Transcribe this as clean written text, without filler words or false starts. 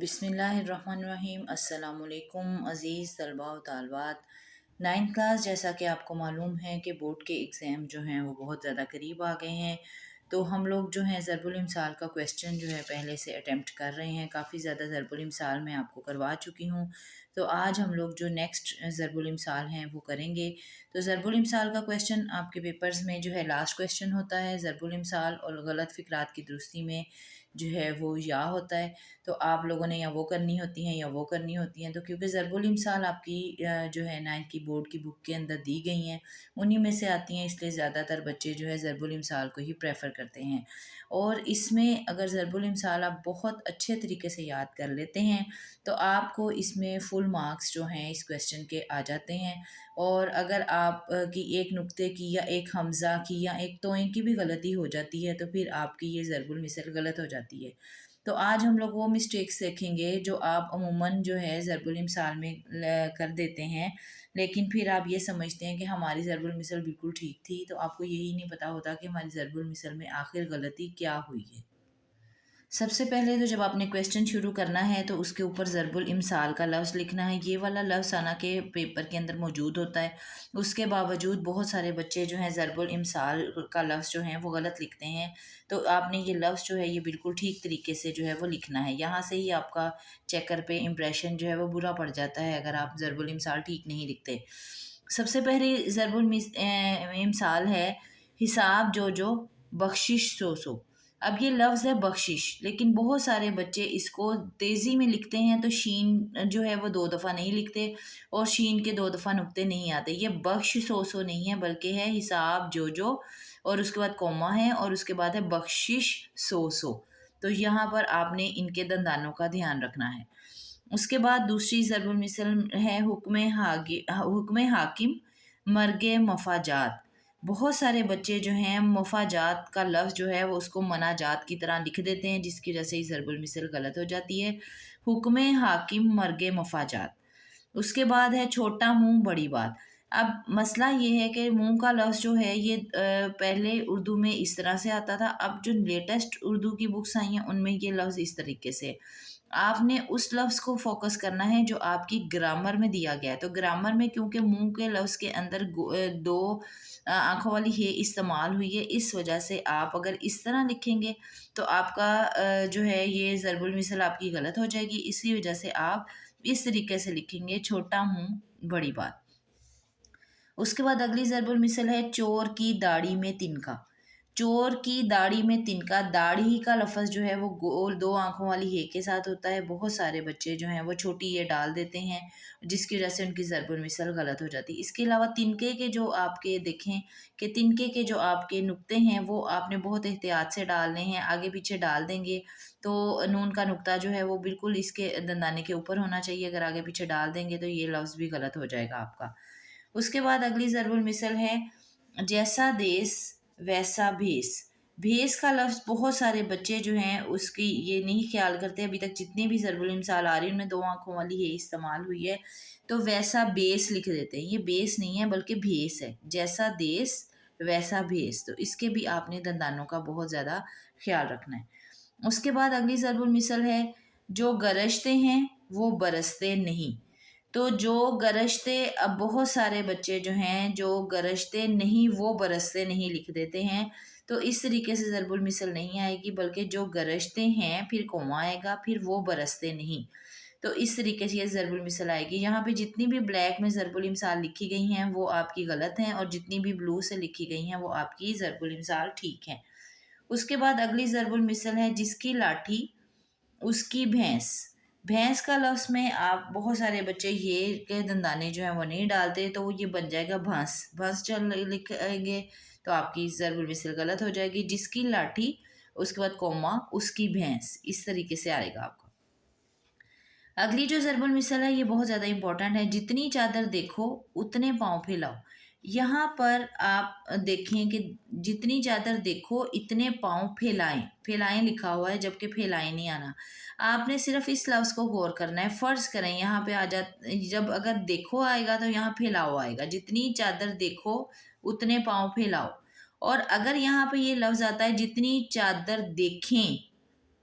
بسم اللہ الرحمن الرحیم۔ السلام علیکم عزیز طلباء و طالبات۔ 9th کلاس، جیسا کہ آپ کو معلوم ہے کہ بورڈ کے ایگزام جو ہیں وہ بہت زیادہ قریب آ گئے ہیں، تو ہم لوگ جو ہیں ضرب الامثال کا کویسچن جو ہے پہلے سے اٹیمپٹ کر رہے ہیں۔ کافی زیادہ ضرب الامثال میں آپ کو کروا چکی ہوں، تو آج ہم لوگ جو نیکسٹ ضرب الامثال ہیں وہ کریں گے۔ تو ضرب الامثال کا کویسچن آپ کے پیپرز میں جو ہے لاسٹ کویسچن ہوتا ہے۔ ضرب الامثال اور غلط فقرات کی درستی میں جو ہے وہ یا ہوتا ہے، تو آپ لوگوں نے یا وہ کرنی ہوتی ہیں یا وہ کرنی ہوتی ہیں۔ تو کیونکہ ضرب الامثال آپ کی جو ہے 9th کی بورڈ کی بک کے اندر دی گئی ہیں، انہی میں سے آتی ہیں، اس لیے زیادہ تر بچے جو ہے ضرب الامثال کو ہی پریفر کرتے ہیں۔ اور اس میں اگر ضرب الامثال آپ بہت اچھے طریقے سے یاد کر لیتے ہیں تو آپ کو اس میں فل مارکس جو ہیں اس کویسچن کے آ جاتے ہیں۔ اور اگر آپ کی ایک نقطے کی یا ایک حمزہ کی یا ایک توئیں کی بھی غلطی ہو جاتی ہے تو پھر آپ کی یہ ضرب المثل غلط ہو جاتی ہے۔ تو آج ہم لوگ وہ مسٹیکس دیکھیں گے جو آپ عموماً جو ہے ضرب الامثال میں کر دیتے ہیں، لیکن پھر آپ یہ سمجھتے ہیں کہ ہماری ضرب المثل بالکل ٹھیک تھی، تو آپ کو یہی نہیں پتہ ہوتا کہ ہماری ضرب المثل میں آخر غلطی کیا ہوئی ہے۔ سب سے پہلے تو جب آپ نے کویسچن شروع کرنا ہے تو اس کے اوپر ضرب الامثال کا لفظ لکھنا ہے۔ یہ والا لفظ ثانیہ کے پیپر کے اندر موجود ہوتا ہے، اس کے باوجود بہت سارے بچے جو ہیں ضرب الامثال کا لفظ جو ہیں وہ غلط لکھتے ہیں، تو آپ نے یہ لفظ جو ہے یہ بالکل ٹھیک طریقے سے جو ہے وہ لکھنا ہے۔ یہاں سے ہی آپ کا چیکر پہ امپریشن جو ہے وہ برا پڑ جاتا ہے اگر آپ ضرب الامثال ٹھیک نہیں لکھتے۔ سب سے پہلے ضرب الامثال ہے حساب جو بخشش سو۔ اب یہ لفظ ہے بخشش، لیکن بہت سارے بچے اس کو تیزی میں لکھتے ہیں تو شین جو ہے وہ 2 دفعہ نہیں لکھتے اور شین کے 2 دفعہ نقطے نہیں آتے۔ یہ بخش سو نہیں ہے بلکہ ہے حساب جو اور اس کے بعد کوما ہے اور اس کے بعد ہے بخشش سو۔ تو یہاں پر آپ نے ان کے دندانوں کا دھیان رکھنا ہے۔ اس کے بعد دوسری ضرب المثل ہے حکم حاکم مرگ مفاجات۔ بہت سارے بچے جو ہیں مفاجات کا لفظ جو ہے وہ اس کو مناجات کی طرح لکھ دیتے ہیں، جس کی وجہ سے ضرب المثل غلط ہو جاتی ہے۔ حکم حاکم مرگ مفاجات۔ اس کے بعد ہے چھوٹا منہ بڑی بات۔ اب مسئلہ یہ ہے کہ منہ کا لفظ جو ہے یہ پہلے اردو میں اس طرح سے آتا تھا، اب جو لیٹسٹ اردو کی بکس آئی ہیں ان میں یہ لفظ اس طریقے سے۔ آپ نے اس لفظ کو فوکس کرنا ہے جو آپ کی گرامر میں دیا گیا ہے۔ تو گرامر میں کیونکہ منہ کے لفظ کے اندر 2 آنکھوں والی ہے استعمال ہوئی ہے، اس وجہ سے آپ اگر اس طرح لکھیں گے تو آپ کا جو ہے یہ ضرب المثل آپ کی غلط ہو جائے گی۔ اسی وجہ سے آپ اس طریقے سے لکھیں گے چھوٹا منہ بڑی بات۔ اس کے بعد اگلی ضرب المثل ہے چور کی داڑھی میں تنکا۔ چور کی داڑھی میں تنکا، داڑھی کا لفظ جو ہے وہ گول 2 آنکھوں والی ہے کے ساتھ ہوتا ہے۔ بہت سارے بچے جو ہیں وہ چھوٹی یہ ڈال دیتے ہیں جس کی وجہ سے ان کی ضرب المثل غلط ہو جاتی ہے۔ اس کے علاوہ تنکے کے جو آپ کے دیکھیں کہ تنکے کے جو آپ کے نقطے ہیں وہ آپ نے بہت احتیاط سے ڈالنے ہیں، آگے پیچھے ڈال دیں گے تو نون کا نقطہ جو ہے وہ بالکل اس کے دندانے کے اوپر ہونا چاہیے، اگر آگے پیچھے ڈال دیں گے تو یہ لفظ بھی غلط ہو جائے گا آپ کا۔ اس کے بعد اگلی ضرب المثل ہے جیسا دیس ویسا بھیس۔ بھیس کا لفظ بہت سارے بچے جو ہیں اس کی یہ نہیں خیال کرتے، ابھی تک جتنے بھی ضرب الامثال آ رہی ہیں ان میں 2 آنکھوں والی ہے استعمال ہوئی ہے، تو ویسا بیس لکھ دیتے ہیں۔ یہ بیس نہیں ہے بلکہ بھیس ہے، جیسا دیس ویسا بھیس۔ تو اس کے بھی آپ نے دندانوں کا بہت زیادہ خیال رکھنا ہے۔ اس کے بعد اگلی ضرب المثل ہے جو گرجتے ہیں وہ برستے نہیں۔ تو جو گرجتے، اب بہت سارے بچے جو ہیں جو گرجتے نہیں وہ برستے نہیں لکھ دیتے ہیں، تو اس طریقے سے ضرب المثل نہیں آئے گی، بلکہ جو گرجتے ہیں پھر کوما آئے گا، پھر وہ برستے نہیں، تو اس طریقے سے یہ ضرب المثل آئے گی۔ یہاں پہ جتنی بھی بلیک میں ضرب الامثال لکھی گئی ہیں وہ آپ کی غلط ہیں، اور جتنی بھی بلو سے لکھی گئی ہیں وہ آپ کی ضرب الامثال ٹھیک ہیں۔ اس کے بعد اگلی ضرب المثل ہے جس کی لاٹھی اس کی بھینس۔ بھینس کا لفظ میں آپ بہت سارے بچے یہ کے دندانے جو ہیں وہ نہیں ڈالتے، تو وہ یہ بن جائے گا بھنس۔ بھنس چل لکھیں گے تو آپ کی ضرب المثل غلط ہو جائے گی۔ جس کی لاٹھی اس کے بعد کوما اس کی بھینس، اس طریقے سے آئے گا آپ کا۔ اگلی جو ضرب المثل ہے یہ بہت زیادہ امپورٹنٹ ہے، جتنی چادر دیکھو اتنے پاؤں پھیلاؤ۔ یہاں پر آپ دیکھیں کہ جتنی چادر دیکھو اتنے پاؤں پھیلائیں، پھیلائیں لکھا ہوا ہے جبکہ پھیلائیں نہیں آنا۔ آپ نے صرف اس لفظ کو غور کرنا ہے۔ فرض کریں یہاں پہ جب اگر دیکھو آئے گا تو یہاں پھیلاؤ آئے گا، جتنی چادر دیکھو اتنے پاؤں پھیلاؤ۔ اور اگر یہاں پہ یہ لفظ آتا ہے جتنی چادر دیکھیں